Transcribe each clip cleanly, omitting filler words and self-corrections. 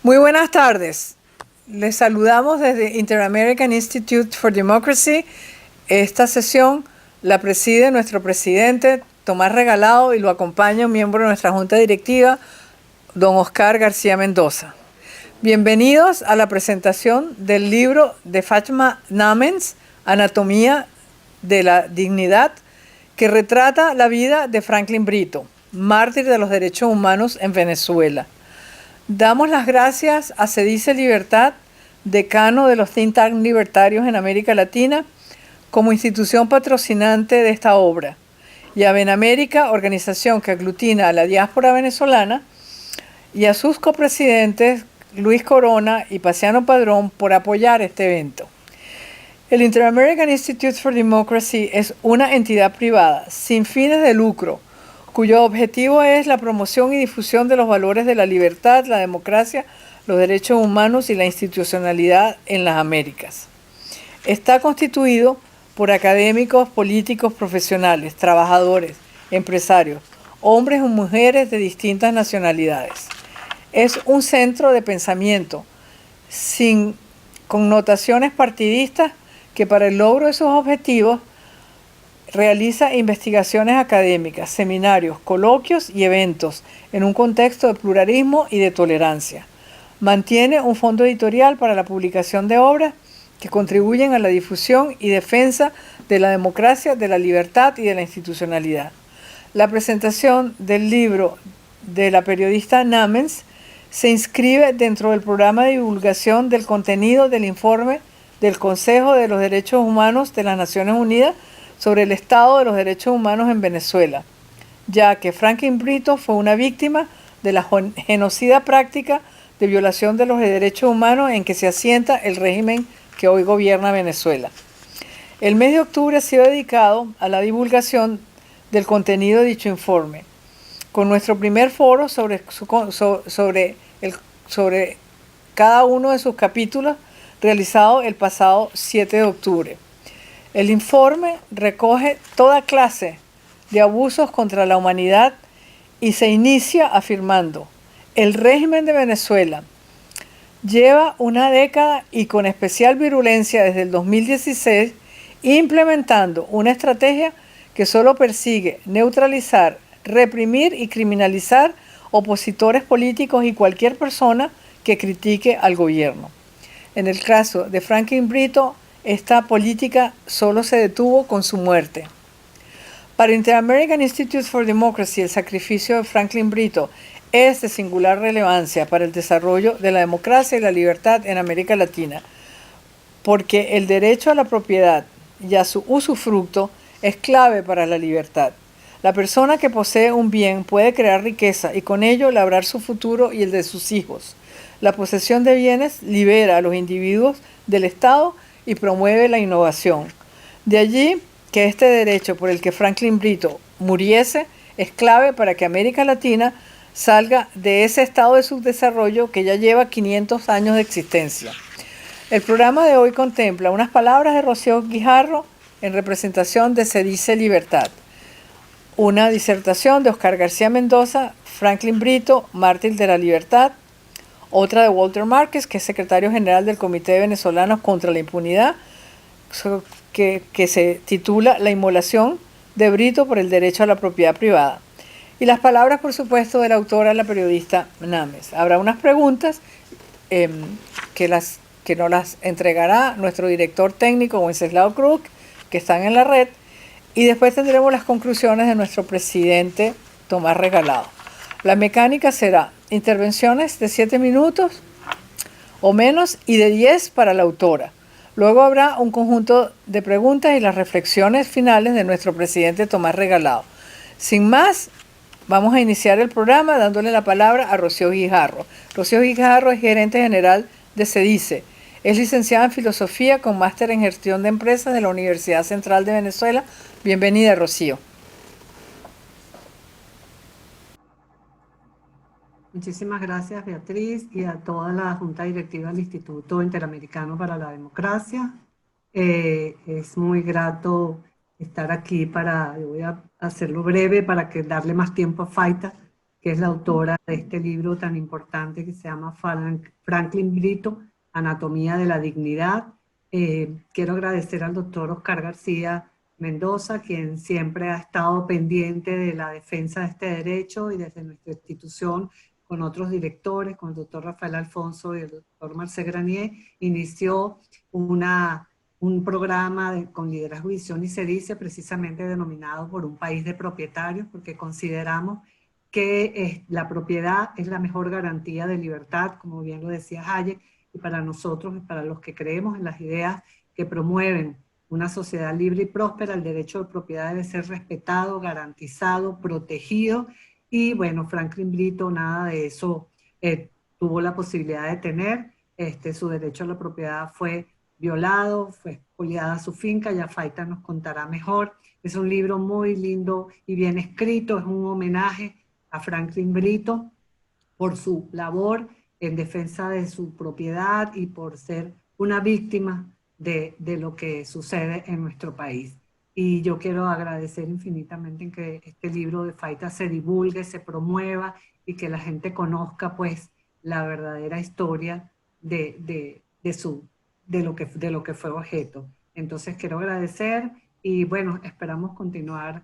Muy buenas tardes. Les saludamos desde Inter-American Institute for Democracy. Esta sesión la preside nuestro presidente Tomás Regalado y lo acompaña un miembro de nuestra junta directiva, don Oscar García Mendoza. Bienvenidos a la presentación del libro de Fátima Namens, Anatomía de la Dignidad, que retrata la vida de Franklin Brito, mártir de los derechos humanos en Venezuela. Damos las gracias a Se Dice Libertad, decano de los think tank libertarios en América Latina, como institución patrocinante de esta obra, y a Benamérica, organización que aglutina a la diáspora venezolana, y a sus copresidentes Luis Corona y Paciano Padrón por apoyar este evento. El Inter-American Institute for Democracy es una entidad privada sin fines de lucro, cuyo objetivo es la promoción y difusión de los valores de la libertad, la democracia, los derechos humanos y la institucionalidad en las Américas. Está constituido por académicos, políticos, profesionales, trabajadores, empresarios, hombres y mujeres de distintas nacionalidades. Es un centro de pensamiento sin connotaciones partidistas que para el logro de sus objetivos realiza investigaciones académicas, seminarios, coloquios y eventos en un contexto de pluralismo y de tolerancia. Mantiene un fondo editorial para la publicación de obras que contribuyen a la difusión y defensa de la democracia, de la libertad y de la institucionalidad. La presentación del libro de la periodista Namens se inscribe dentro del programa de divulgación del contenido del informe del Consejo de los Derechos Humanos de las Naciones Unidas sobre el estado de los derechos humanos en Venezuela, ya que Franklin Brito fue una víctima de la genocida práctica de violación de los derechos humanos en que se asienta el régimen que hoy gobierna Venezuela. El mes de octubre ha sido dedicado a la divulgación del contenido de dicho informe, con nuestro primer foro sobre cada uno de sus capítulos realizado el pasado 7 de octubre. El informe recoge toda clase de abusos contra la humanidad y se inicia afirmando: el régimen de Venezuela lleva una década y con especial virulencia desde el 2016 implementando una estrategia que solo persigue neutralizar, reprimir y criminalizar opositores políticos y cualquier persona que critique al gobierno. En el caso de Franklin Brito, esta política solo se detuvo con su muerte. Para Inter-American Institute for Democracy, el sacrificio de Franklin Brito es de singular relevancia para el desarrollo de la democracia y la libertad en América Latina, porque el derecho a la propiedad y a su usufructo es clave para la libertad. La persona que posee un bien puede crear riqueza y con ello labrar su futuro y el de sus hijos. La posesión de bienes libera a los individuos del Estado y promueve la innovación. De allí que este derecho por el que Franklin Brito muriese es clave para que América Latina salga de ese estado de subdesarrollo que ya lleva 500 años de existencia. El programa de hoy contempla unas palabras de Rocío Guijarro en representación de Se Dice Libertad, una disertación de Oscar García Mendoza, Franklin Brito, mártir de la libertad, otra de Walter Márquez, que es secretario general del Comité de Venezolanos contra la Impunidad, que se titula La inmolación de Brito por el derecho a la propiedad privada. Y las palabras, por supuesto, de la autora, la periodista Names. Habrá unas preguntas que nos las entregará nuestro director técnico, Wenceslao Cruz, que están en la red, y después tendremos las conclusiones de nuestro presidente Tomás Regalado. La mecánica será intervenciones de 7 minutos o menos y de 10 para la autora. Luego habrá un conjunto de preguntas y las reflexiones finales de nuestro presidente Tomás Regalado. Sin más, vamos a iniciar el programa dándole la palabra a Rocío Guijarro. Rocío Guijarro es gerente general de Se Dice. Es licenciada en Filosofía con máster en Gestión de Empresas de la Universidad Central de Venezuela. Bienvenida, Rocío. Muchísimas gracias, Beatriz, y a toda la Junta Directiva del Instituto Interamericano para la Democracia. Es muy grato estar aquí yo voy a hacerlo breve para darle más tiempo a Faita que es la autora de este libro tan importante que se llama Franklin Brito, Anatomía de la Dignidad. Quiero agradecer al doctor Oscar García Mendoza, quien siempre ha estado pendiente de la defensa de este derecho, y desde nuestra institución, con otros directores, con el doctor Rafael Alfonso y el doctor Marcel Granier, inició un programa con liderazgo, visión y servicio, precisamente denominado Por un país de propietarios, porque consideramos que la propiedad es la mejor garantía de libertad, como bien lo decía Hayek, y para nosotros, para los que creemos en las ideas que promueven una sociedad libre y próspera, el derecho de propiedad debe ser respetado, garantizado, protegido. Y bueno, Franklin Brito nada de eso tuvo la posibilidad de tener. Su derecho a la propiedad fue violado, fue expoliada su finca, ya Faita nos contará mejor. Es un libro muy lindo y bien escrito, es un homenaje a Franklin Brito por su labor en defensa de su propiedad y por ser una víctima de lo que sucede en nuestro país. Y yo quiero agradecer infinitamente en que este libro de Faita se divulgue, se promueva y que la gente conozca pues la verdadera historia de lo que fue objeto. Entonces quiero agradecer y bueno, esperamos continuar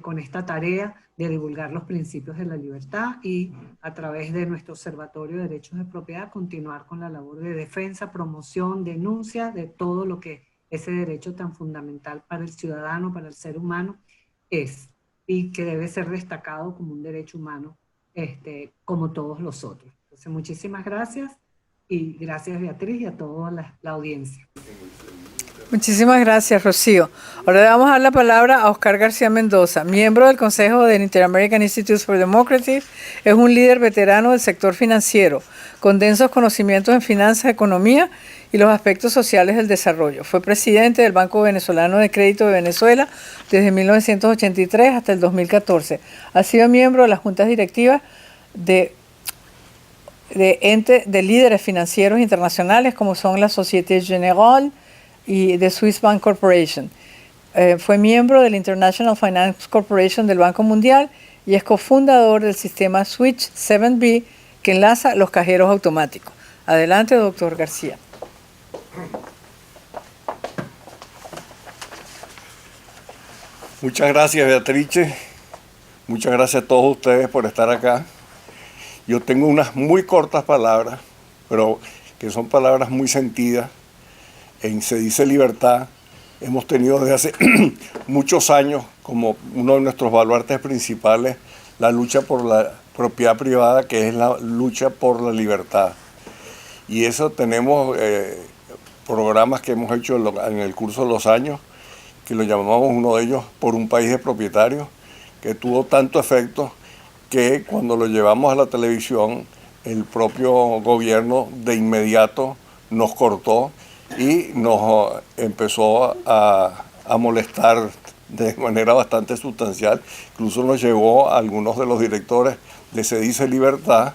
con esta tarea de divulgar los principios de la libertad y a través de nuestro Observatorio de Derechos de Propiedad continuar con la labor de defensa, promoción, denuncia de todo lo que ese derecho tan fundamental para el ciudadano, para el ser humano es, y que debe ser destacado como un derecho humano como todos los otros. Entonces muchísimas gracias y gracias Beatriz y a toda la audiencia. Muchísimas gracias, Rocío. Ahora le vamos a dar la palabra a Oscar García Mendoza, miembro del Consejo del Inter-American Institute for Democracy. Es un líder veterano del sector financiero, con densos conocimientos en finanzas, economía y los aspectos sociales del desarrollo. Fue presidente del Banco Venezolano de Crédito de Venezuela desde 1983 hasta el 2014. Ha sido miembro de las juntas directivas de líderes financieros internacionales como son la Société Générale y de Swiss Bank Corporation. Fue miembro del International Finance Corporation del Banco Mundial y es cofundador del sistema Switch 7B que enlaza los cajeros automáticos. Adelante, doctor García. Muchas gracias, Beatrice. Muchas gracias a todos ustedes por estar acá. Yo tengo unas muy cortas palabras, pero que son palabras muy sentidas. Se dice libertad. Hemos tenido desde hace muchos años como uno de nuestros baluartes principales la lucha por la propiedad privada, que es la lucha por la libertad. Y eso tenemos programas que hemos hecho en el curso de los años, que lo llamamos uno de ellos Por un país de propietarios, que tuvo tanto efecto que cuando lo llevamos a la televisión, el propio gobierno de inmediato nos cortó y nos empezó a molestar de manera bastante sustancial. Incluso nos llevó a algunos de los directores de Se Dice Libertad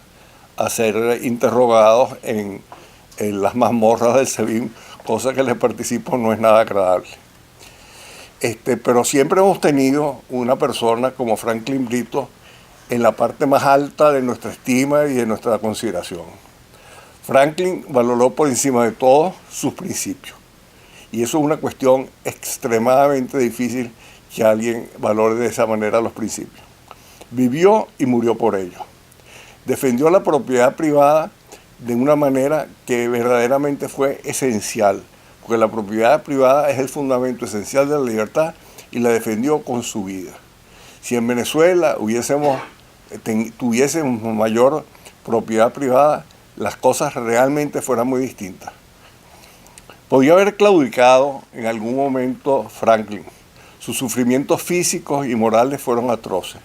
a ser interrogados en las mazmorras del SEBIN, cosa que les participo no es nada agradable. Pero siempre hemos tenido una persona como Franklin Brito en la parte más alta de nuestra estima y de nuestra consideración. Franklin valoró por encima de todo sus principios. Y eso es una cuestión extremadamente difícil, que alguien valore de esa manera los principios. Vivió y murió por ello. Defendió la propiedad privada de una manera que verdaderamente fue esencial, porque la propiedad privada es el fundamento esencial de la libertad y la defendió con su vida. Si en Venezuela tuviésemos mayor propiedad privada, las cosas realmente fueran muy distintas. Podía haber claudicado en algún momento Franklin. Sus sufrimientos físicos y morales fueron atroces,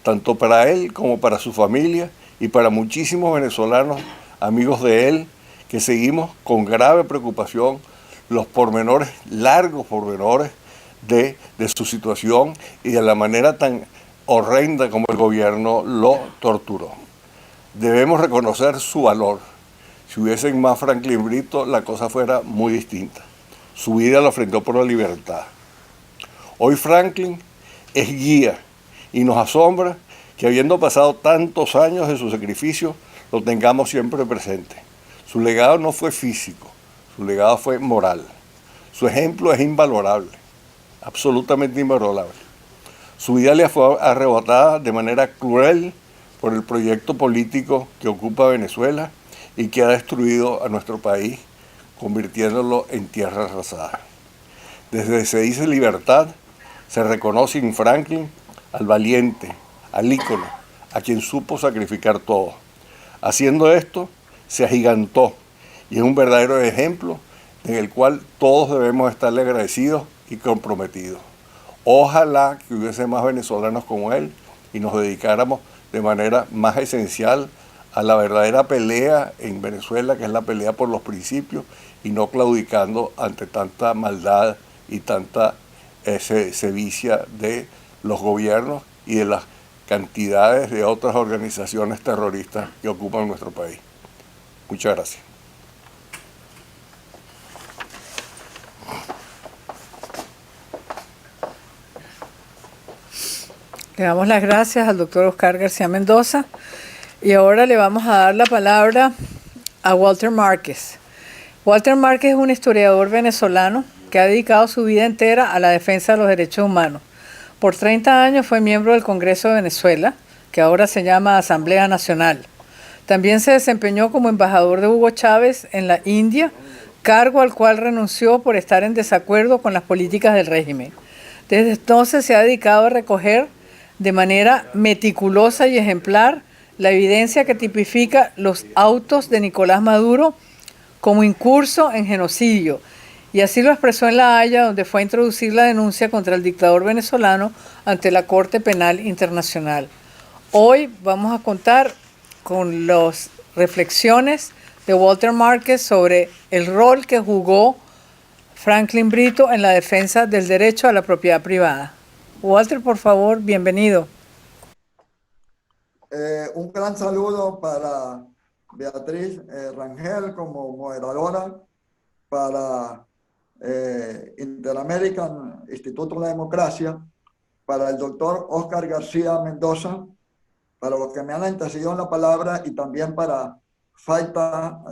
tanto para él como para su familia y para muchísimos venezolanos, amigos de él, que seguimos con grave preocupación los pormenores, largos pormenores de su situación y de la manera tan horrenda como el gobierno lo torturó. Debemos reconocer su valor. Si hubiesen más Franklin Brito, la cosa fuera muy distinta. Su vida la ofrendó por la libertad. Hoy Franklin es guía y nos asombra que habiendo pasado tantos años de su sacrificio, lo tengamos siempre presente. Su legado no fue físico, su legado fue moral. Su ejemplo es invalorable, absolutamente invalorable. Su vida le fue arrebatada de manera cruel por el proyecto político que ocupa Venezuela y que ha destruido a nuestro país, convirtiéndolo en tierra arrasada. Desde Se dice libertad, se reconoce en Franklin al valiente, al ícono, a quien supo sacrificar todo. Haciendo esto, se agigantó y es un verdadero ejemplo en el cual todos debemos estarle agradecidos y comprometidos. Ojalá que hubiese más venezolanos como él y nos dedicáramos de manera más esencial a la verdadera pelea en Venezuela, que es la pelea por los principios, y no claudicando ante tanta maldad y tanta sevicia de los gobiernos y de las cantidades de otras organizaciones terroristas que ocupan nuestro país. Muchas gracias. Le damos las gracias al doctor Oscar García Mendoza y ahora le vamos a dar la palabra a Walter Márquez. Walter Márquez es un historiador venezolano que ha dedicado su vida entera a la defensa de los derechos humanos. Por 30 años fue miembro del Congreso de Venezuela, que ahora se llama Asamblea Nacional. También se desempeñó como embajador de Hugo Chávez en la India, cargo al cual renunció por estar en desacuerdo con las políticas del régimen. Desde entonces se ha dedicado a recoger de manera meticulosa y ejemplar la evidencia que tipifica los autos de Nicolás Maduro como incurso en genocidio, y así lo expresó en La Haya, donde fue a introducir la denuncia contra el dictador venezolano ante la Corte Penal Internacional. Hoy vamos a contar con las reflexiones de Walter Márquez sobre el rol que jugó Franklin Brito en la defensa del derecho a la propiedad privada. Walter, por favor, bienvenido. Un gran saludo para Beatriz Rangel como moderadora, para Interamerican Instituto de la Democracia, para el doctor Oscar García Mendoza, para los que me han antecedido en la palabra, y también para Faita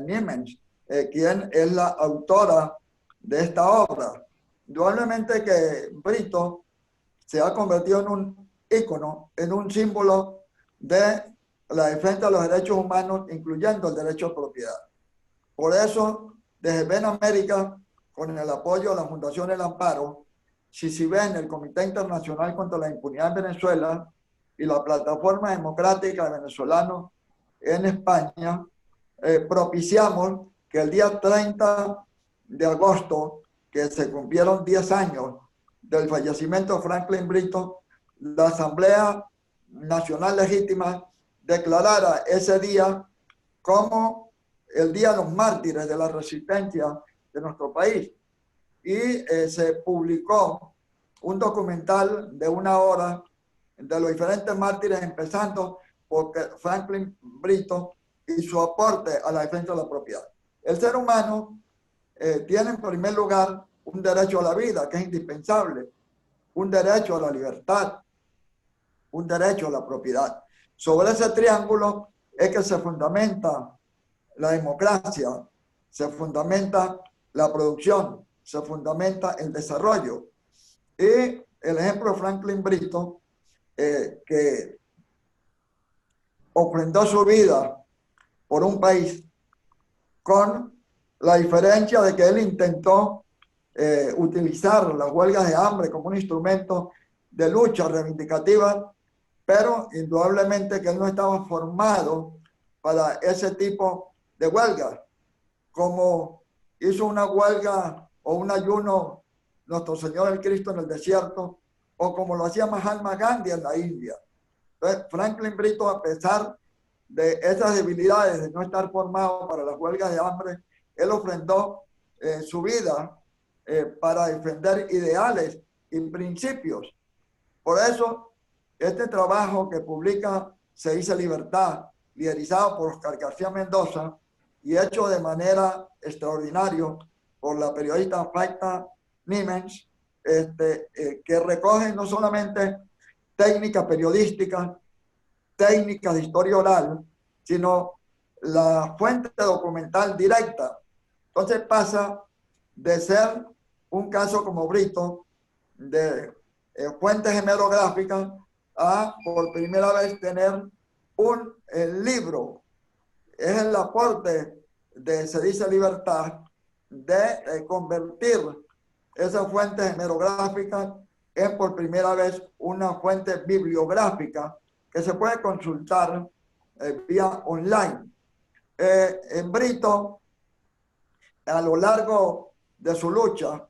Niemens, quien es la autora de esta obra. Indudablemente que Brito se ha convertido en un ícono, en un símbolo de la defensa de los derechos humanos, incluyendo el derecho a propiedad. Por eso, desde Ven América, con el apoyo de la Fundación El Amparo, CICIBEN, el Comité Internacional contra la Impunidad en Venezuela, y la Plataforma Democrática de Venezolanos en España, propiciamos que el día 30 de agosto, que se cumplieron 10 años del fallecimiento de Franklin Brito, la Asamblea Nacional Legítima declarara ese día como el Día de los Mártires de la Resistencia de nuestro país. Y se publicó un documental de 1 hora de los diferentes mártires, empezando por Franklin Brito y su aporte a la defensa de la propiedad. El ser humano tiene en primer lugar un derecho a la vida, que es indispensable, un derecho a la libertad, un derecho a la propiedad. Sobre ese triángulo es que se fundamenta la democracia, se fundamenta la producción, se fundamenta el desarrollo. Y el ejemplo de Franklin Brito, que ofrendó su vida por un país, con la diferencia de que él intentó utilizar las huelgas de hambre como un instrumento de lucha reivindicativa, pero indudablemente que él no estaba formado para ese tipo de huelga, como hizo una huelga o un ayuno nuestro Señor el Cristo en el desierto, o como lo hacía Mahatma Gandhi en la India. Entonces, Franklin Brito, a pesar de esas debilidades de no estar formado para las huelgas de hambre, él ofrendó su vida para defender ideales y principios. Por eso, este trabajo que publica Se dice Libertad, liderizado por Oscar García Mendoza y hecho de manera extraordinaria por la periodista Faita Niemens, que recoge no solamente técnicas periodísticas, técnicas de historia oral, sino la fuente documental directa. Entonces pasa de ser un caso como Brito, de fuentes hemerográficas, a por primera vez tener un libro. Es el aporte de Se dice Libertad, de convertir esas fuentes hemerográficas en por primera vez una fuente bibliográfica que se puede consultar vía online. En Brito, a lo largo de su lucha,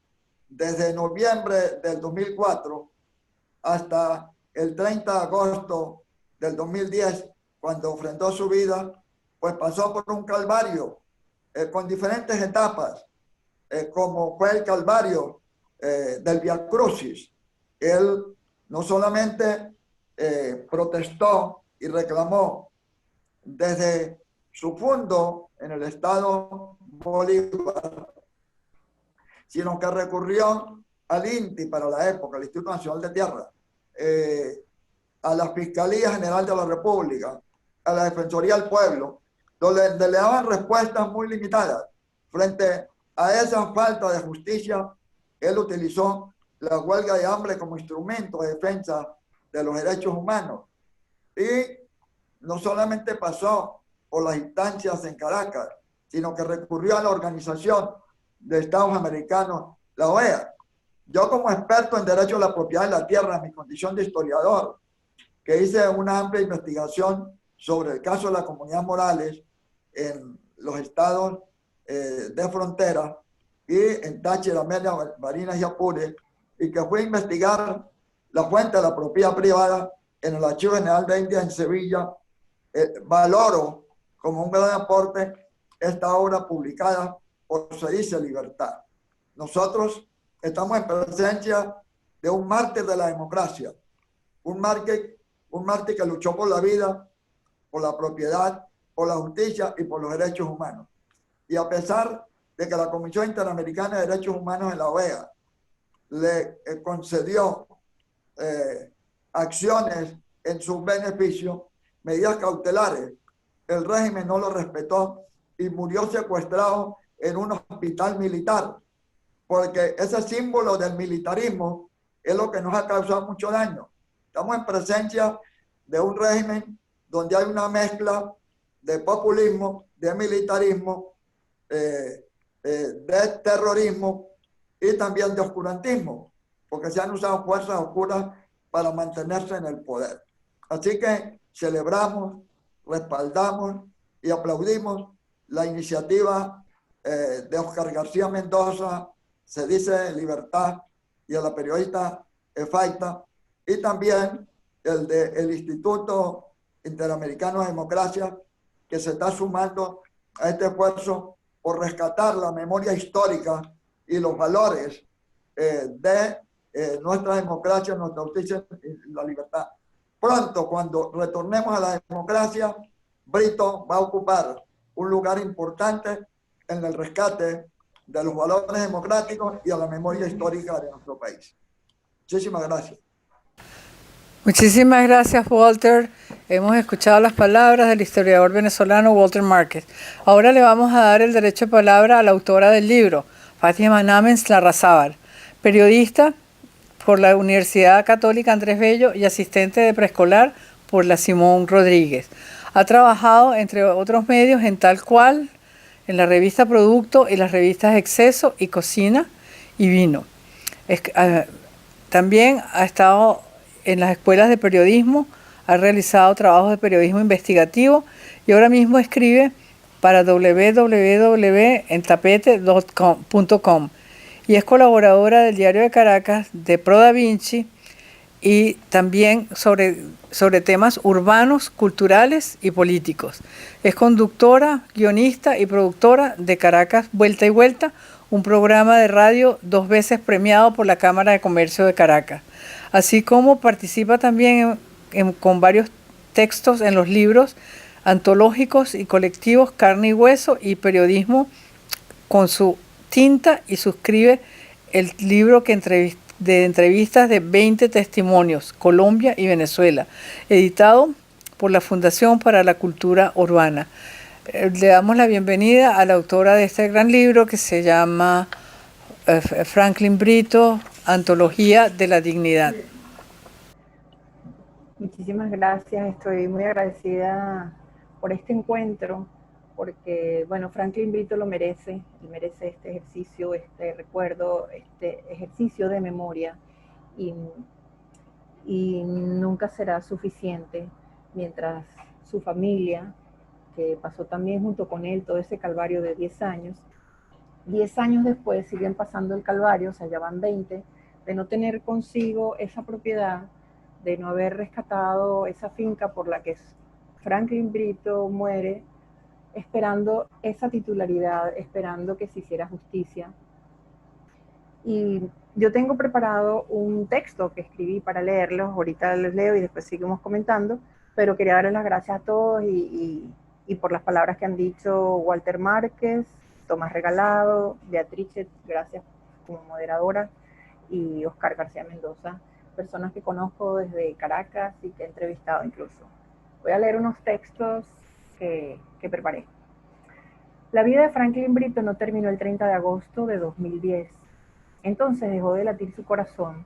desde noviembre del 2004 hasta el 30 de agosto del 2010, cuando ofrendó su vida, pues pasó por un calvario con diferentes etapas, como fue el calvario del Via Crucis. Él no solamente protestó y reclamó desde su fundo en el estado Bolívar, sino que recurrió al INTI para la época, el Instituto Nacional de Tierra, a la Fiscalía General de la República, a la Defensoría del Pueblo, donde le daban respuestas muy limitadas. Frente a esa falta de justicia, él utilizó la huelga de hambre como instrumento de defensa de los derechos humanos. Y no solamente pasó por las instancias en Caracas, sino que recurrió a la Organización de Estados Americanos, la OEA. Yo, como experto en derecho a la propiedad de la tierra, en mi condición de historiador, que hice una amplia investigación sobre el caso de la comunidad Morales en los estados de frontera y en Táchira, Mérida, Barinas y Apure, y que fui a investigar la fuente de la propiedad privada en el Archivo General de Indias en Sevilla, valoro como un gran aporte esta obra publicada por Se dice Libertad. Nosotros estamos en presencia de un mártir de la democracia, un mártir que luchó por la vida, por la propiedad, por la justicia y por los derechos humanos. Y a pesar de que la Comisión Interamericana de Derechos Humanos en la OEA le concedió acciones en su beneficio, medidas cautelares, el régimen no lo respetó y murió secuestrado en un hospital militar, porque ese símbolo del militarismo es lo que nos ha causado mucho daño. Estamos en presencia de un régimen donde hay una mezcla de populismo, de militarismo, de terrorismo y también de oscurantismo, porque se han usado fuerzas oscuras para mantenerse en el poder. Así que celebramos, respaldamos y aplaudimos la iniciativa de Óscar García Mendoza, Se dice Libertad, y a la periodista Faita, y también el del Instituto Interamericano de Democracia, que se está sumando a este esfuerzo por rescatar la memoria histórica y los valores de nuestra democracia, nuestra justicia y la libertad. Pronto, cuando retornemos a la democracia, Brito va a ocupar un lugar importante en el rescate de los valores democráticos y a la memoria histórica de nuestro país. Muchísimas gracias. Muchísimas gracias, Walter. Hemos escuchado las palabras del historiador venezolano Walter Márquez. Ahora le vamos a dar el derecho de palabra a la autora del libro, Fátima Námens Larrazábal, periodista por la Universidad Católica Andrés Bello y asistente de preescolar por la Simón Rodríguez. Ha trabajado, entre otros medios, en Tal Cual, en la revista Producto y las revistas Exceso y Cocina y Vino. También ha estado en las escuelas de periodismo, ha realizado trabajos de periodismo investigativo y ahora mismo escribe para www.entapete.com y es colaboradora del Diario de Caracas, de Pro Da Vinci y también sobre temas urbanos, culturales y políticos. Es conductora, guionista y productora de Caracas Vuelta y Vuelta, un programa de radio 2 veces premiado por la Cámara de Comercio de Caracas. Así como participa también con varios textos en los libros antológicos y colectivos Carne y Hueso y Periodismo con su tinta, y suscribe el libro que de entrevistas de 20 testimonios, Colombia y Venezuela, editado por la Fundación para la Cultura Urbana. Le damos la bienvenida a la autora de este gran libro que se llama Franklin Brito, Antología de la Dignidad. Muchísimas gracias, estoy muy agradecida por este encuentro, porque, bueno, Franklin Brito lo merece, él merece este ejercicio, este recuerdo, este ejercicio de memoria, y nunca será suficiente mientras su familia, que pasó también junto con él todo ese calvario de 10 años, 10 años después siguen pasando el calvario, o sea, ya van 20, de no tener consigo esa propiedad, de no haber rescatado esa finca por la que Franklin Brito muere, esperando esa titularidad, esperando que se hiciera justicia. Y yo tengo preparado un texto que escribí para leerlo, ahorita les leo y después seguimos comentando, pero quería darles las gracias a todos y por las palabras que han dicho Walter Márquez, Tomás Regalado, Beatrice, gracias como moderadora, y Oscar García Mendoza, personas que conozco desde Caracas y que he entrevistado incluso. Voy a leer unos textos que preparé. La vida de Franklin Brito no terminó el 30 de agosto de 2010. Entonces dejó de latir su corazón.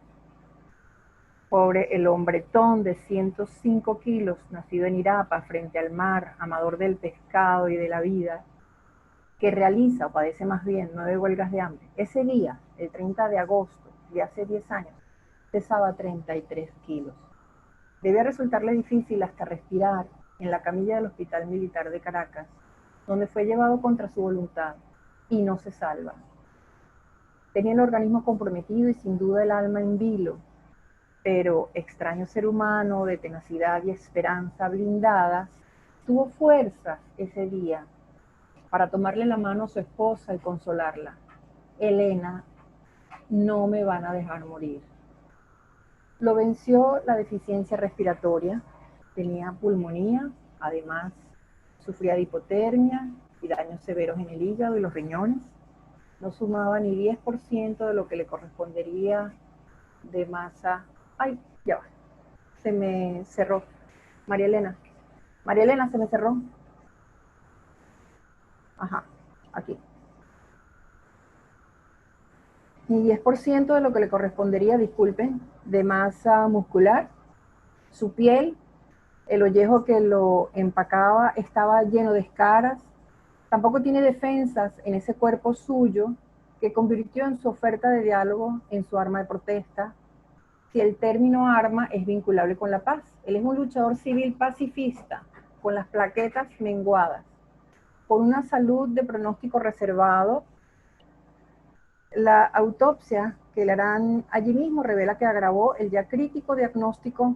Pobre el hombretón de 105 kilos, nacido en Irapa, frente al mar, amador del pescado y de la vida, que realiza, o padece más bien, 9 huelgas de hambre. Ese día, el 30 de agosto de hace 10 años, pesaba 33 kilos. Debía resultarle difícil hasta respirar en la camilla del Hospital Militar de Caracas, donde fue llevado contra su voluntad, y no se salva. Tenía el organismo comprometido y sin duda el alma en vilo, pero extraño ser humano de tenacidad y esperanza blindadas, tuvo fuerzas ese día para tomarle la mano a su esposa y consolarla. Elena, no me van a dejar morir. Lo venció la deficiencia respiratoria, tenía pulmonía, además sufría de hipotermia y daños severos en el hígado y los riñones. No sumaba ni 10% de lo que le correspondería de masa. Ay, ya va. Se me cerró. María Elena, se me cerró. Ajá, aquí. Ni 10% de lo que le correspondería, disculpen, de masa muscular. Su piel, el ollejo que lo empacaba, estaba lleno de escaras. Tampoco tiene defensas en ese cuerpo suyo que convirtió en su oferta de diálogo en su arma de protesta. Si el término arma es vinculable con la paz. Él es un luchador civil pacifista, con las plaquetas menguadas, por una salud de pronóstico reservado. La autopsia que le harán allí mismo revela que agravó el ya crítico diagnóstico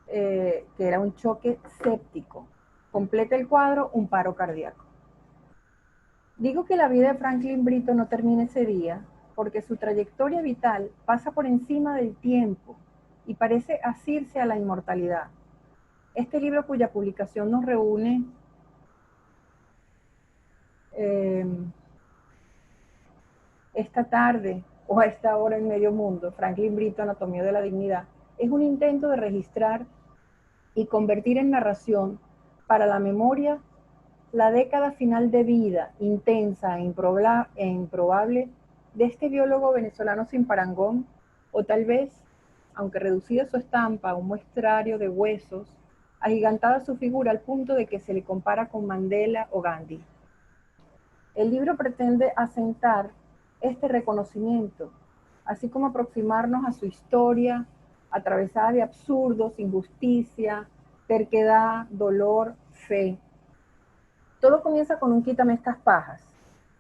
que era un choque séptico. Completa el cuadro un paro cardíaco. Digo que la vida de Franklin Brito no termina ese día porque su trayectoria vital pasa por encima del tiempo y parece asirse a la inmortalidad. Este libro, cuya publicación nos reúne esta tarde o a esta hora en medio mundo, Franklin Brito, Anatomía de la Dignidad, es un intento de registrar y convertir en narración para la memoria la década final de vida intensa e improbable de este biólogo venezolano sin parangón, o tal vez, aunque reducida su estampa a un muestrario de huesos, agigantada su figura al punto de que se le compara con Mandela o Gandhi. El libro pretende asentar este reconocimiento, así como aproximarnos a su historia, atravesada de absurdos, injusticia, terquedad, dolor, fe. Todo comienza con un quítame estas pajas.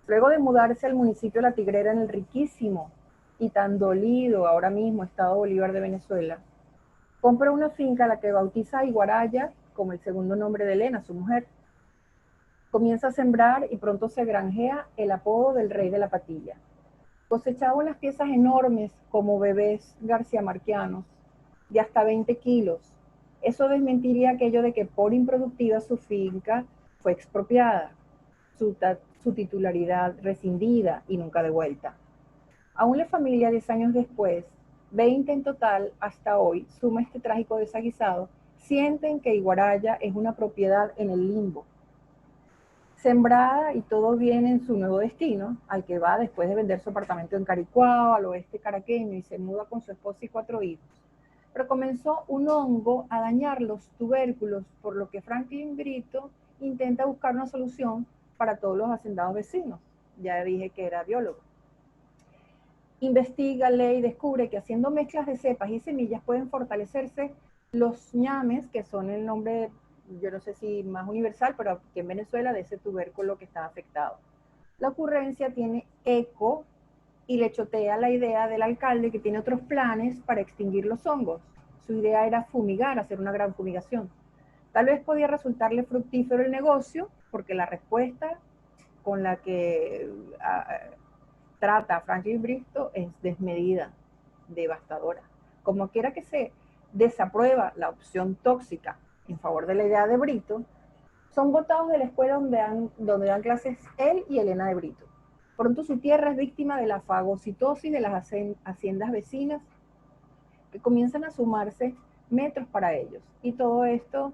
Luego de mudarse al municipio de La Tigrera en el riquísimo y tan dolido ahora mismo Estado Bolívar de Venezuela, compra una finca a la que bautiza a Iguaraya como el segundo nombre de Elena, su mujer. Comienza a sembrar y pronto se granjea el apodo del rey de la patilla. Cosechaba unas piezas enormes como bebés garciamarquianos de hasta 20 kilos. Eso desmentiría aquello de que por improductiva su finca fue expropiada. su titularidad rescindida y nunca devuelta. Aún la familia 10 años después, 20 en total hasta hoy, suma este trágico desaguisado, sienten que Iguaraya es una propiedad en el limbo, sembrada y todo bien en su nuevo destino, al que va después de vender su apartamento en Caricuao, al oeste caraqueño, y se muda con su esposa y 4 hijos. Pero comenzó un hongo a dañar los tubérculos, por lo que Franklin Brito intenta buscar una solución para todos los hacendados vecinos. Ya dije que era biólogo. Investiga, lee y descubre que haciendo mezclas de cepas y semillas pueden fortalecerse los ñames, que son el nombre, yo no sé si más universal, pero aquí en Venezuela, de ese tubérculo que está afectado. La ocurrencia tiene eco y le chotea la idea del alcalde, que tiene otros planes para extinguir los hongos. Su idea era fumigar, hacer una gran fumigación. Tal vez podía resultarle fructífero el negocio, porque la respuesta con la que trata a Franklin Brito es desmedida, devastadora. Como quiera que se desaprueba la opción tóxica en favor de la idea de Brito, son votados de la escuela donde dan clases él y Elena de Brito. Pronto su tierra es víctima de la fagocitosis de las haciendas vecinas, que comienzan a sumarse metros para ellos. Y todo esto,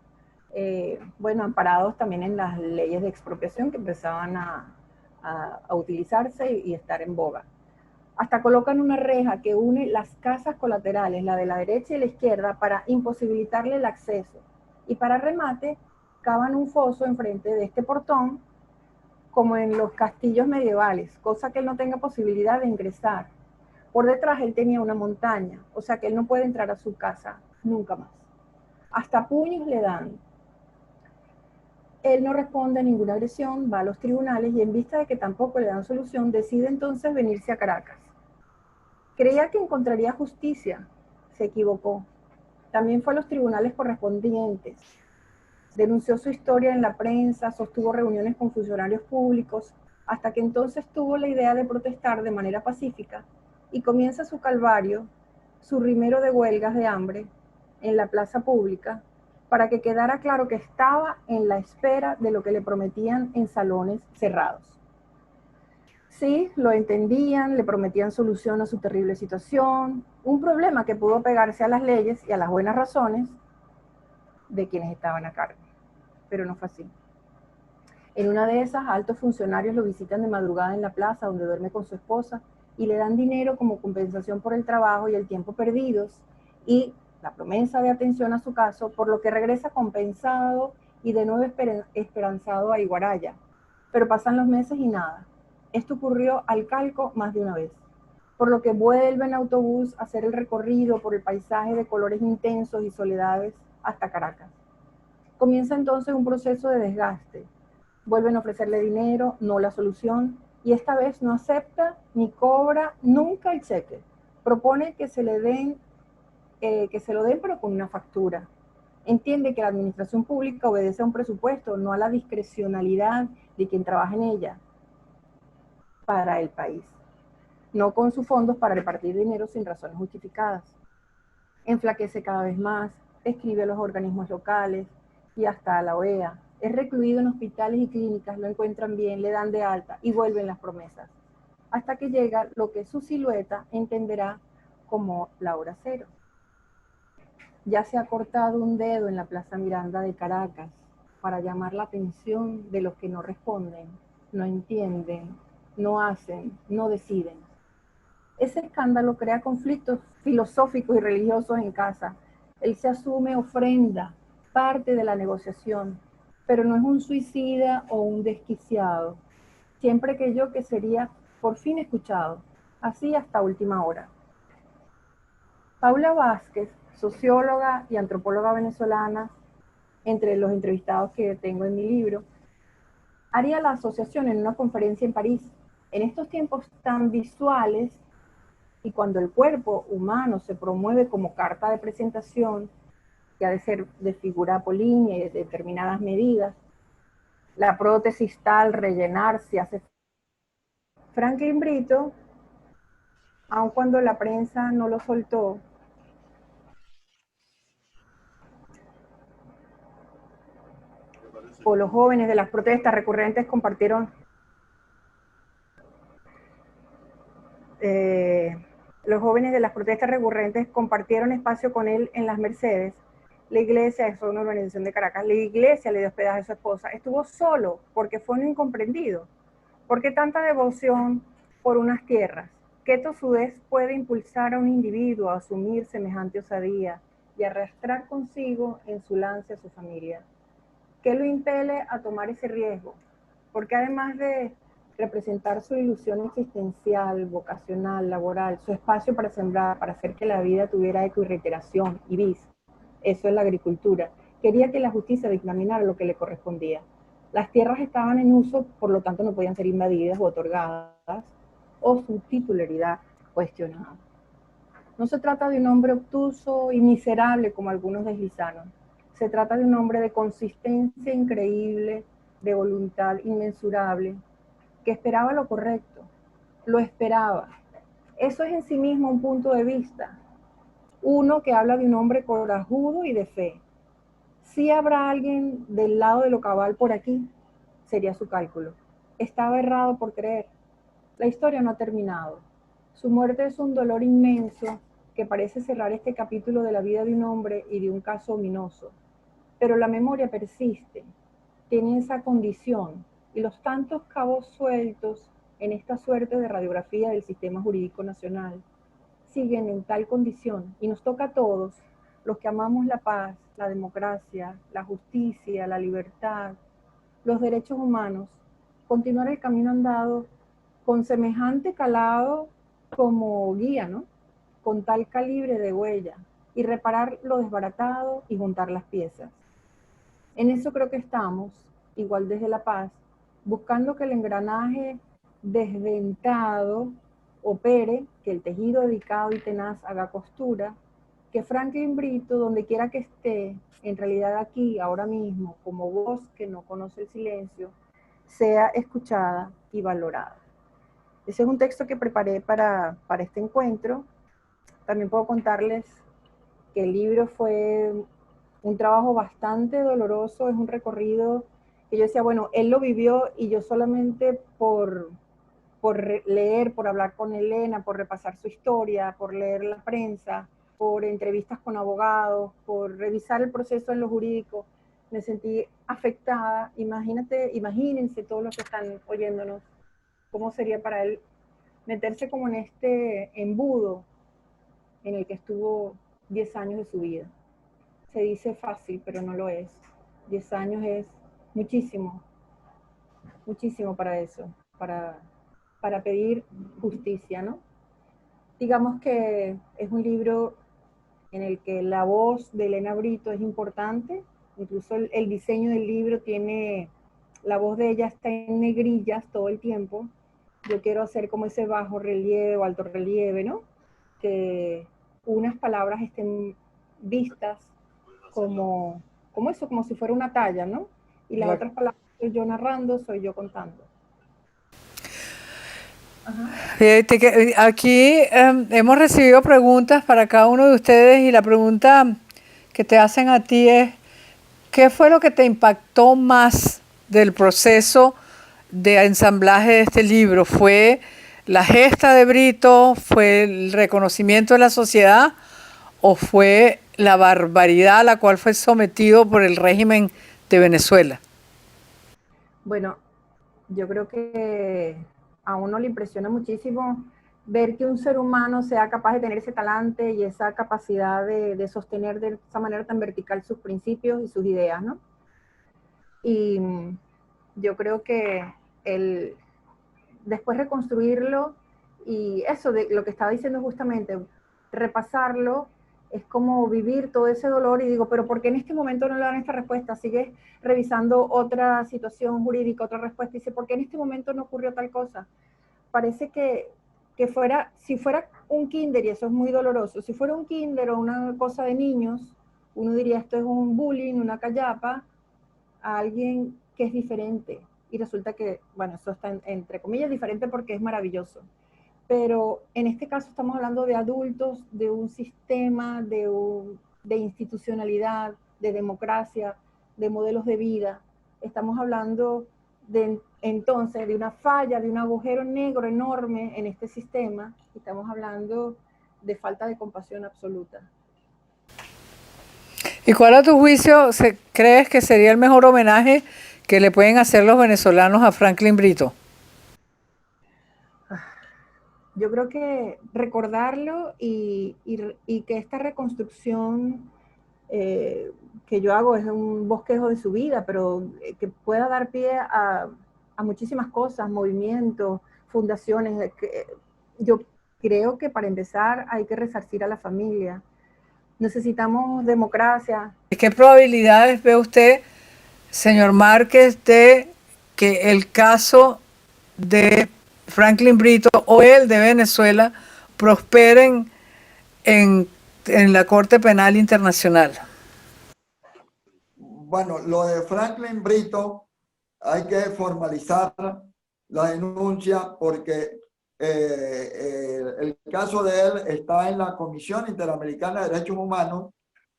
bueno, amparados también en las leyes de expropiación que empezaban a utilizarse y estar en boga. Hasta colocan una reja que une las casas colaterales, la de la derecha y la izquierda, para imposibilitarle el acceso. Y para remate, cavan un foso enfrente de este portón, como en los castillos medievales, cosa que él no tenga posibilidad de ingresar. Por detrás él tenía una montaña, o sea que él no puede entrar a su casa nunca más. Hasta puños le dan. Él no responde a ninguna agresión, va a los tribunales y en vista de que tampoco le dan solución, decide entonces venirse a Caracas. Creía que encontraría justicia, se equivocó. También fue a los tribunales correspondientes. Denunció su historia en la prensa, sostuvo reuniones con funcionarios públicos, hasta que entonces tuvo la idea de protestar de manera pacífica y comienza su calvario, su rimero de huelgas de hambre en la plaza pública, para que quedara claro que estaba en la espera de lo que le prometían en salones cerrados. Sí, lo entendían, le prometían solución a su terrible situación, un problema que pudo pegarse a las leyes y a las buenas razones de quienes estaban a cargo, pero no fue así. En una de esas, altos funcionarios lo visitan de madrugada en la plaza donde duerme con su esposa y le dan dinero como compensación por el trabajo y el tiempo perdidos y la promesa de atención a su caso, por lo que regresa compensado y de nuevo esperanzado a Iguaraya. Pero pasan los meses y nada. Esto ocurrió al calco más de una vez, por lo que vuelve en autobús a hacer el recorrido por el paisaje de colores intensos y soledades hasta Caracas. Comienza entonces un proceso de desgaste. Vuelven a ofrecerle dinero, no la solución, y esta vez no acepta ni cobra nunca el cheque. Propone que se le den, que se lo den, pero con una factura. Entiende que la administración pública obedece a un presupuesto, no a la discrecionalidad de quien trabaja en ella para el país, no con sus fondos para repartir dinero sin razones justificadas. Enflaquece cada vez más, escribe a los organismos locales y hasta a la OEA. Es recluido en hospitales y clínicas, lo encuentran bien, le dan de alta y vuelven las promesas. Hasta que llega lo que su silueta entenderá como la hora cero. Ya se ha cortado un dedo en la Plaza Miranda de Caracas para llamar la atención de los que no responden, no entienden, no hacen, no deciden. Ese escándalo crea conflictos filosóficos y religiosos en casa. Él se asume ofrenda, parte de la negociación, pero no es un suicida o un desquiciado. Siempre creyó que sería por fin escuchado, así hasta última hora. Paula Vázquez, socióloga y antropóloga venezolana, entre los entrevistados que tengo en mi libro, haría la asociación en una conferencia en París. En estos tiempos tan visuales, y cuando el cuerpo humano se promueve como carta de presentación, que ha de ser de figura apolínea y de determinadas medidas, la prótesis tal, rellenarse, hace Franklin Brito, aun cuando la prensa no lo soltó, o los jóvenes de las protestas recurrentes compartieron los jóvenes de las protestas recurrentes compartieron espacio con él en las Mercedes. La iglesia, eso es una organización de Caracas, la iglesia le dio hospedaje a su esposa. Estuvo solo porque fue un incomprendido. ¿Por qué tanta devoción por unas tierras? ¿Qué tosudez puede impulsar a un individuo a asumir semejante osadía y arrastrar consigo en su lance a su familia? ¿Qué lo impele a tomar ese riesgo? Porque además de representar su ilusión existencial, vocacional, laboral, su espacio para sembrar, para hacer que la vida tuviera eco y reiteración y vis, eso es la agricultura, quería que la justicia dictaminara lo que le correspondía. Las tierras estaban en uso, por lo tanto no podían ser invadidas o otorgadas, o su titularidad cuestionada. No se trata de un hombre obtuso y miserable como algunos deslizaron. Se trata de un hombre de consistencia increíble, de voluntad inmensurable, que esperaba lo correcto, lo esperaba. Eso es en sí mismo un punto de vista. Uno que habla de un hombre corajudo y de fe. Si habrá alguien del lado de lo cabal por aquí, sería su cálculo. Estaba errado por creer. La historia no ha terminado. Su muerte es un dolor inmenso que parece cerrar este capítulo de la vida de un hombre y de un caso ominoso. Pero la memoria persiste, tiene esa condición, y los tantos cabos sueltos en esta suerte de radiografía del sistema jurídico nacional siguen en tal condición, y nos toca a todos, los que amamos la paz, la democracia, la justicia, la libertad, los derechos humanos, continuar el camino andado con semejante calado como guía, ¿no? Con tal calibre de huella, y reparar lo desbaratado y juntar las piezas. En eso creo que estamos, igual desde La Paz, buscando que el engranaje desdentado opere, que el tejido dedicado y tenaz haga costura, que Franklin Brito, donde quiera que esté, en realidad aquí, ahora mismo, como voz que no conoce el silencio, sea escuchada y valorada. Ese es un texto que preparé para este encuentro. También puedo contarles que el libro fue un trabajo bastante doloroso, es un recorrido que yo decía, bueno, él lo vivió y yo solamente por leer, por hablar con Elena, por repasar su historia, por leer la prensa, por entrevistas con abogados, por revisar el proceso en lo jurídico, me sentí afectada. Imagínense todos los que están oyéndonos, cómo sería para él meterse como en este embudo en el que estuvo 10 años de su vida. Se dice fácil, pero no lo es. 10 años es muchísimo, muchísimo para eso, para pedir justicia, ¿no? Digamos que es un libro en el que la voz de Elena Brito es importante, incluso el diseño del libro tiene, la voz de ella está en negrillas todo el tiempo. Yo quiero hacer como ese bajo relieve o alto relieve, ¿no? Que unas palabras estén vistas como eso, como si fuera una talla, ¿no? Y las otras palabras soy yo narrando, soy yo contando. Aquí hemos recibido preguntas para cada uno de ustedes y la pregunta que te hacen a ti es, ¿qué fue lo que te impactó más del proceso de ensamblaje de este libro? ¿Fue la gesta de Brito? ¿Fue el reconocimiento de la sociedad? ¿O fue la barbaridad a la cual fue sometido por el régimen de Venezuela? Bueno, yo creo que a uno le impresiona muchísimo ver que un ser humano sea capaz de tener ese talante y esa capacidad de sostener de esa manera tan vertical sus principios y sus ideas, ¿no? Y yo creo que después reconstruirlo y eso de lo que estaba diciendo justamente, repasarlo, es como vivir todo ese dolor y digo, pero ¿por qué en este momento no le dan esta respuesta? Sigues revisando otra situación jurídica, otra respuesta, y dice, ¿por qué en este momento no ocurrió tal cosa? Parece que fuera, si fuera un kinder, y eso es muy doloroso, si fuera un kinder o una cosa de niños, uno diría esto es un bullying, una callapa, a alguien que es diferente. Y resulta que, bueno, eso está entre comillas diferente porque es maravilloso. Pero en este caso estamos hablando de adultos, de un sistema, de institucionalidad, de democracia, de modelos de vida. Estamos hablando entonces de una falla, de un agujero negro enorme en este sistema. Estamos hablando de falta de compasión absoluta. ¿Y cuál a tu juicio crees que sería el mejor homenaje que le pueden hacer los venezolanos a Franklin Brito? Yo creo que recordarlo y que esta reconstrucción que yo hago es un bosquejo de su vida, pero que pueda dar pie a muchísimas cosas, movimientos, fundaciones. Yo creo que para empezar hay que resarcir a la familia. Necesitamos democracia. ¿Qué probabilidades ve usted, señor Márquez, de que el caso de Franklin Brito o el de Venezuela prosperen en la Corte Penal Internacional? Bueno, lo de Franklin Brito hay que formalizar la denuncia porque el caso de él está en la Comisión Interamericana de Derechos Humanos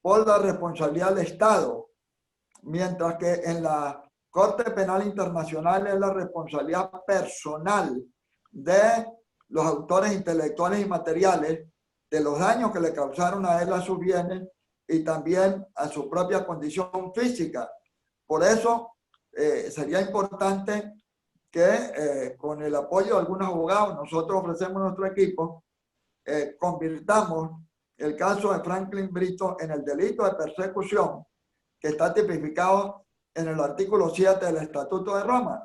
por la responsabilidad del Estado, mientras que en la Corte Penal Internacional es la responsabilidad personal de los autores intelectuales y materiales de los daños que le causaron a él, a sus bienes y también a su propia condición física. Por eso sería importante que con el apoyo de algunos abogados, nosotros ofrecemos nuestro equipo, convirtamos el caso de Franklin Brito en el delito de persecución que está tipificado en el artículo 7 del Estatuto de Roma.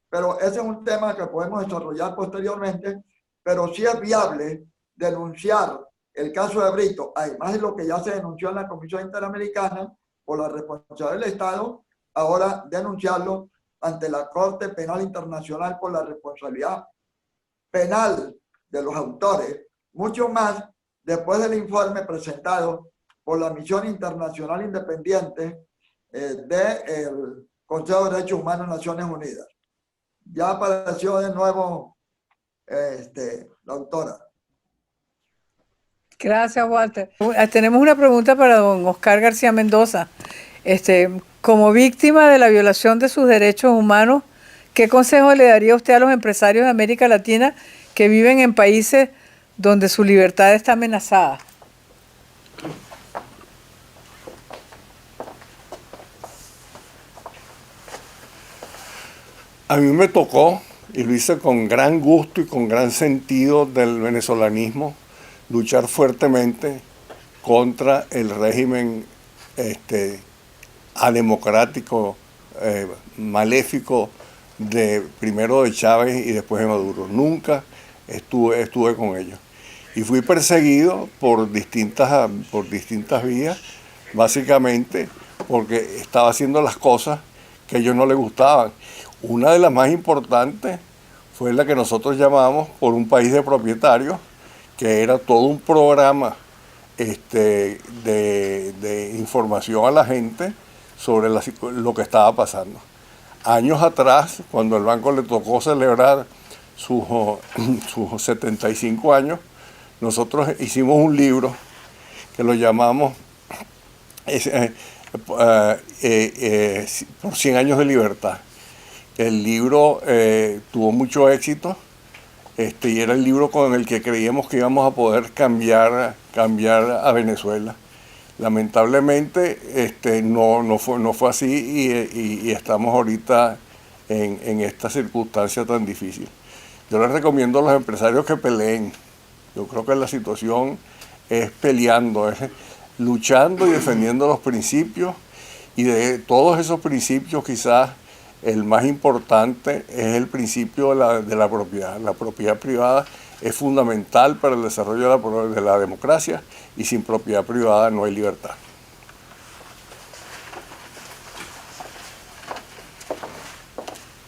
Pero ese es un tema que podemos desarrollar posteriormente, pero sí es viable denunciar el caso de Brito, además de lo que ya se denunció en la Comisión Interamericana por la responsabilidad del Estado, ahora denunciarlo ante la Corte Penal Internacional por la responsabilidad penal de los autores, mucho más después del informe presentado por la Misión Internacional Independiente del Consejo de Derechos Humanos de Naciones Unidas. Ya apareció de nuevo la autora. Gracias, Walter. Tenemos una pregunta para don Oscar García Mendoza. Como víctima de la violación de sus derechos humanos, ¿qué consejo le daría usted a los empresarios de América Latina que viven en países donde su libertad está amenazada? A mí me tocó, y lo hice con gran gusto y con gran sentido del venezolanismo, luchar fuertemente contra el régimen ademocrático, maléfico, primero de Chávez y después de Maduro. Nunca estuve con ellos. Y fui perseguido por distintas vías, básicamente porque estaba haciendo las cosas que a ellos no les gustaban. Una de las más importantes fue la que nosotros llamamos por un país de propietarios, que era todo un programa de información a la gente sobre lo que estaba pasando. Años atrás, cuando al banco le tocó celebrar sus 75 años, nosotros hicimos un libro que lo llamamos por 100 años de libertad. El libro tuvo mucho éxito y era el libro con el que creíamos que íbamos a poder cambiar a Venezuela. Lamentablemente no fue así y estamos ahorita en esta circunstancia tan difícil. Yo les recomiendo a los empresarios que peleen. Yo creo que la situación es peleando, es luchando y defendiendo los principios, y de todos esos principios quizás el más importante es el principio de la propiedad. La propiedad privada es fundamental para el desarrollo de la democracia, y sin propiedad privada no hay libertad.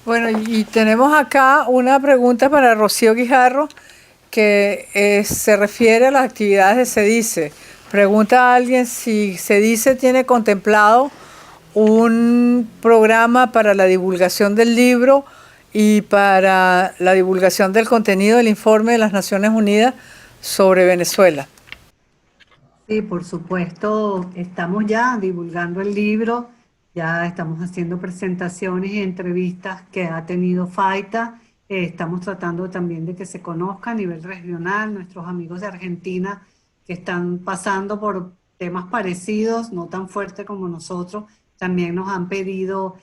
Bueno, y tenemos acá una pregunta para Rocío Guijarro que se refiere a las actividades de CEDICE. Pregunta a alguien si CEDICE tiene contemplado un programa para la divulgación del libro y para la divulgación del contenido del informe de las Naciones Unidas sobre Venezuela. Sí, por supuesto, estamos ya divulgando el libro, ya estamos haciendo presentaciones y entrevistas que ha tenido FAITA. Estamos tratando también de que se conozca a nivel regional. Nuestros amigos de Argentina que están pasando por temas parecidos, no tan fuertes como nosotros, también nos han pedido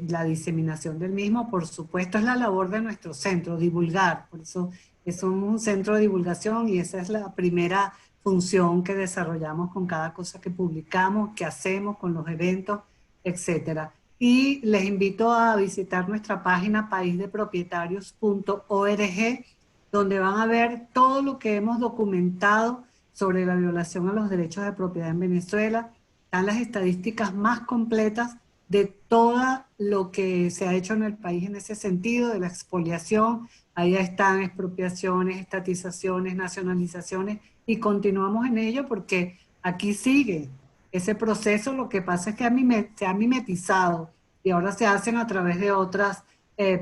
la diseminación del mismo. Por supuesto, es la labor de nuestro centro, divulgar. Por eso somos un centro de divulgación y esa es la primera función que desarrollamos con cada cosa que publicamos, que hacemos con los eventos, etcétera. Y les invito a visitar nuestra página paisdepropietarios.org, donde van a ver todo lo que hemos documentado sobre la violación a los derechos de propiedad en Venezuela. Están las estadísticas más completas de todo lo que se ha hecho en el país en ese sentido, de la expoliación. Ahí están expropiaciones, estatizaciones, nacionalizaciones, y continuamos en ello porque aquí sigue ese proceso. Lo que pasa es que se ha mimetizado y ahora se hacen a través de otras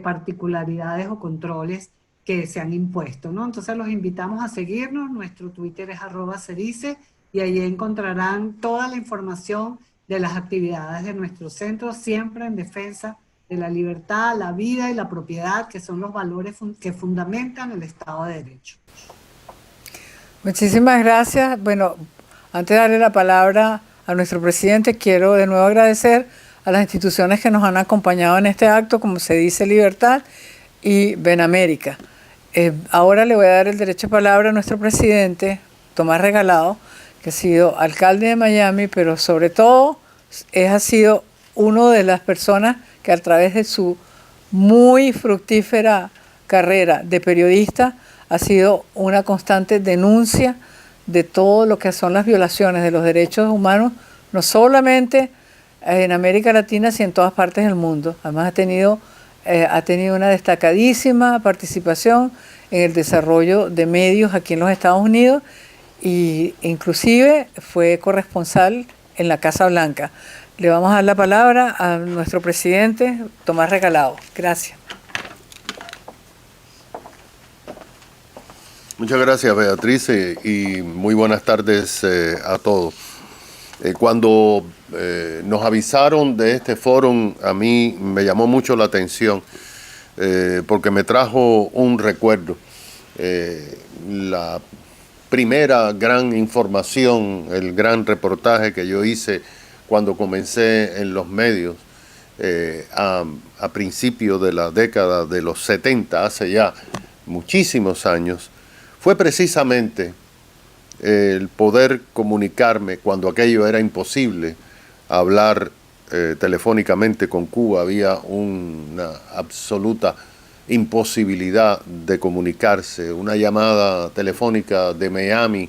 particularidades o controles que se han impuesto, ¿no? Entonces los invitamos a seguirnos. Nuestro Twitter es @cerice y ahí encontrarán toda la información de las actividades de nuestro centro, siempre en defensa de la libertad, la vida y la propiedad, que son los valores que fundamentan el Estado de Derecho. Muchísimas gracias. Bueno, antes de darle la palabra a nuestro presidente, quiero de nuevo agradecer a las instituciones que nos han acompañado en este acto, como se dice, Libertad y Benamérica. Ahora le voy a dar el derecho de palabra a nuestro presidente, Tomás Regalado, que ha sido alcalde de Miami, pero sobre todo ha sido una de las personas que a través de su muy fructífera carrera de periodista ha sido una constante denuncia de todo lo que son las violaciones de los derechos humanos, no solamente en América Latina, sino en todas partes del mundo. Además ha tenido una destacadísima participación en el desarrollo de medios aquí en los Estados Unidos e inclusive fue corresponsal en la Casa Blanca. Le vamos a dar la palabra a nuestro presidente, Tomás Regalado. Gracias. Muchas gracias, Beatriz, y muy buenas tardes a todos. Cuando nos avisaron de este foro, a mí me llamó mucho la atención porque me trajo un recuerdo. La primera gran información, el gran reportaje que yo hice cuando comencé en los medios a principios de la década de los 70, hace ya muchísimos años, fue precisamente el poder comunicarme cuando aquello era imposible, hablar telefónicamente con Cuba. Había una absoluta imposibilidad de comunicarse. Una llamada telefónica de Miami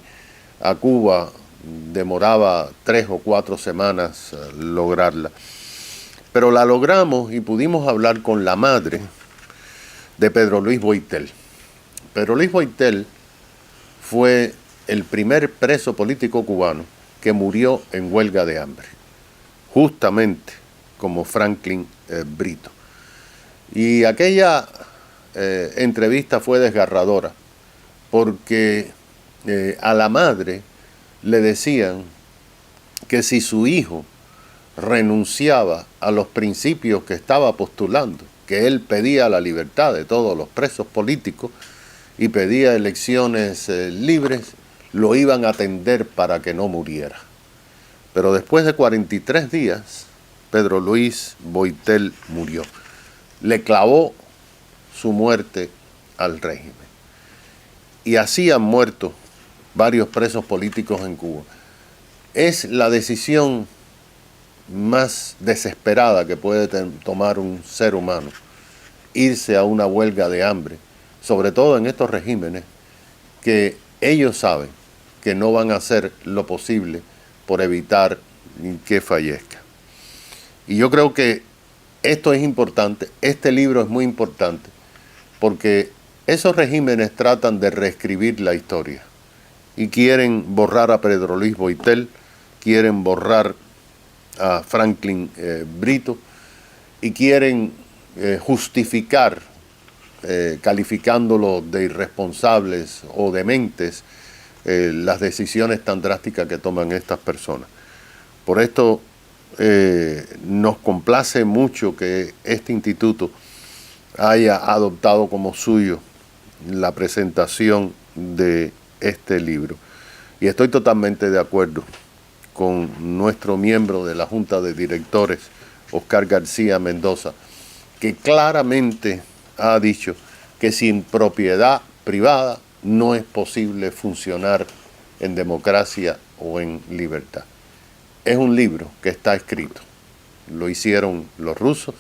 a Cuba demoraba 3 o 4 semanas lograrla. Pero la logramos y pudimos hablar con la madre de Pedro Luis Boitel. Pedro Luis Boitel fue el primer preso político cubano que murió en huelga de hambre, justamente como Franklin Brito. Y aquella entrevista fue desgarradora, porque a la madre le decían que si su hijo renunciaba a los principios que estaba postulando, que él pedía la libertad de todos los presos políticos y pedía elecciones libres, lo iban a atender para que no muriera. Pero después de 43 días, Pedro Luis Boitel murió. Le clavó su muerte al régimen. Y así han muerto varios presos políticos en Cuba. Es la decisión más desesperada que puede tomar un ser humano, irse a una huelga de hambre, sobre todo en estos regímenes que ellos saben que no van a hacer lo posible por evitar que fallezca. Y yo creo que esto es importante, este libro es muy importante, porque esos regímenes tratan de reescribir la historia y quieren borrar a Pedro Luis Boitel, quieren borrar a Franklin Brito y quieren justificar, calificándolo de irresponsables o dementes, las decisiones tan drásticas que toman estas personas. Por esto nos complace mucho que este instituto haya adoptado como suyo la presentación de este libro. Y estoy totalmente de acuerdo con nuestro miembro de la Junta de Directores, Oscar García Mendoza, que claramente ha dicho que sin propiedad privada no es posible funcionar en democracia o en libertad. Es un libro que está escrito. Lo hicieron los rusos,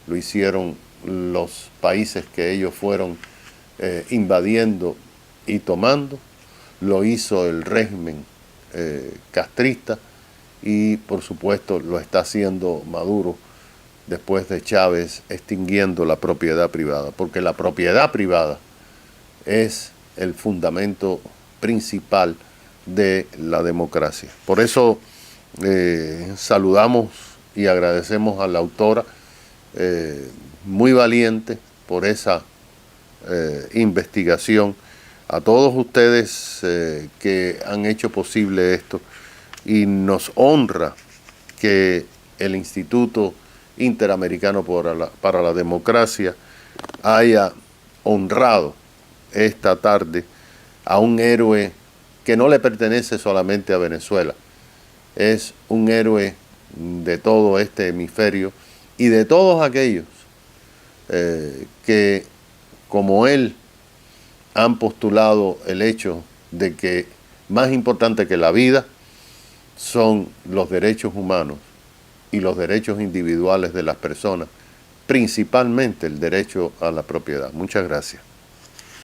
lo hicieron los países que ellos fueron invadiendo y tomando, lo hizo el régimen castrista y por supuesto lo está haciendo Maduro después de Chávez extinguiendo la propiedad privada, porque la propiedad privada es el fundamento principal de la democracia. Por eso saludamos y agradecemos a la autora, muy valiente por esa investigación, a todos ustedes que han hecho posible esto, y nos honra que el Instituto Interamericano para la Democracia haya honrado esta tarde a un héroe que no le pertenece solamente a Venezuela, es un héroe de todo este hemisferio y de todos aquellos que, como él, han postulado el hecho de que más importante que la vida son los derechos humanos y los derechos individuales de las personas, principalmente el derecho a la propiedad. Muchas gracias.